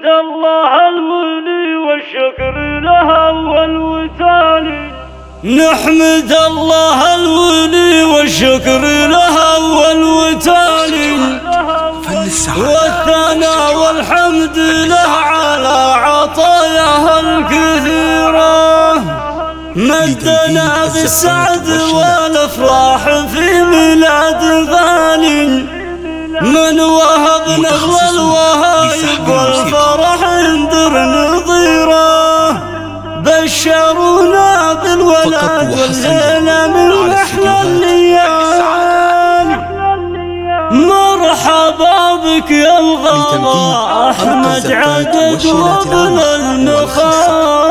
الله الولي والشكر له والوتالي. نحمد الله الولي والشكر له والوتالي، والثناء والحمد له على عطاياه الكثيرة. مدنا بالسعد والافراح في ميلاد غالي، من وهبنا الوهايب والفرح يندر نظيره. بشرونا بالولد والليلة من احلى الليالي. مرحبا بك يا الغلا احمد عدد وابن المخالي.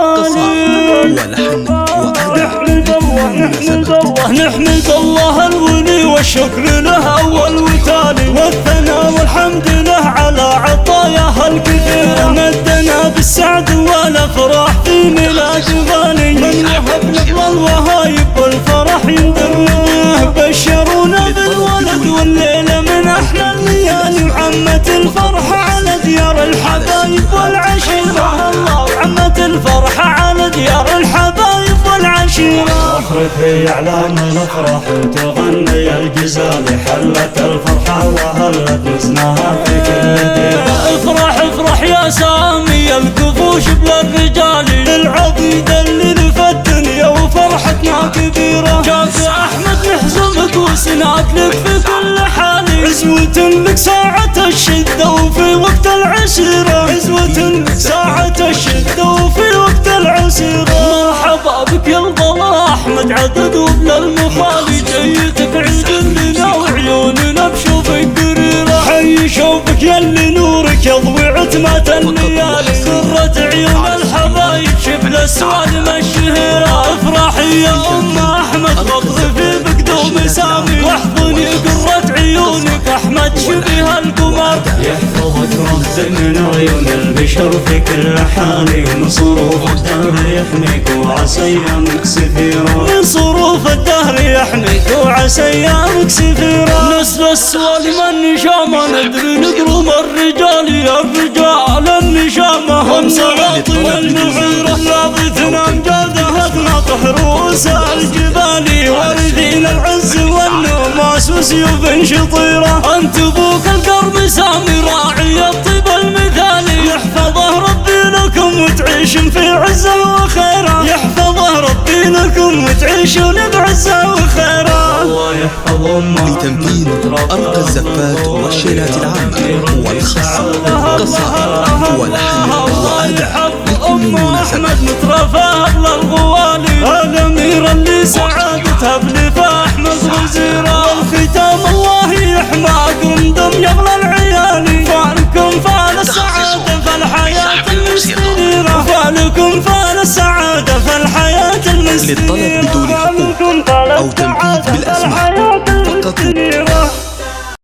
نحمد الله الولي والشكر له والوتالي، والثناء والحمد له على عطاياه الكثير. مدنا بالسعد والافراح في ميلاد غالي، من وهبنا الوهايب والفرح يندرناه. بشرونا بالولد والليلة من احلى الليالي، وعمت الفرحة على ديار الحبايب والعشيرة. الله وعمت الفرحة على ديار الحبايب والعشيرة. افرح اعلان الافراح وتغني الجزال، حلت الفرحة وهلت نزناها في كل ديار. افرح افرح يا سامي الكفوش بلا الرجال، للعبيد اللي لفى الدنيا وفرحتنا كبيرة. جاك احمد نحزمك وسناك لك في كل حال، عزوة لك ساعة الشدة وفي وقت العسيرة. عزوة لك ساعة الشدة وفي وقت العسيرة. مرحبا بك يا الغلا احمد عدد وبلا المخالي، جيتك عيد لنا وعيوننا بشوفك قريرة. حي شوفك يلي نورك يضوي عتمة الليالي، قرة عيون الحبايب شبل السوالم الشهيرة. افرحي يا ام احمد واطرفي بقدوم سامي، واحضني قرة عيونك احمد شبه القمر. يحفظك رمز من عيون البشر في كل حال، ومن صروف الدهر يحميك وعسى ايامك سفيرة. من صروف الدهر يحميك وعسى ايامك سفيرة. نسل السوالم النشامة ندري نقرم الرجال، يا الرجال النشامة هم سلاطين المغيرة. لابثنا امجادها تناطح رؤوس الجبال، وارثين العز والنوماس وسيوف شطيرة. انت ابوك القرم سامي راعي الطيب المثالي، يحفظه ربي لكم وتعيشون في عزة وخيرة. يحفظه ربي لكم وتعيشون بعزة وخيرة. الله يحفظ امه لتمكين أرقى الزفات والشيلات العامة والخاصة، قصائد ولحن وأداء لكل مناسبة. مترفاه للغوالي، الأميرة اللي سعادتها بلفا أحمد وزيرة. الختام الله يحماكم دم يغلى العيالي، فالكم فال السعادة فالحياة المستنيرة. فالكم فال السعادة فالحياة المستنيرة. للطلب بدون حقوق أو تنفيذ بالأسماء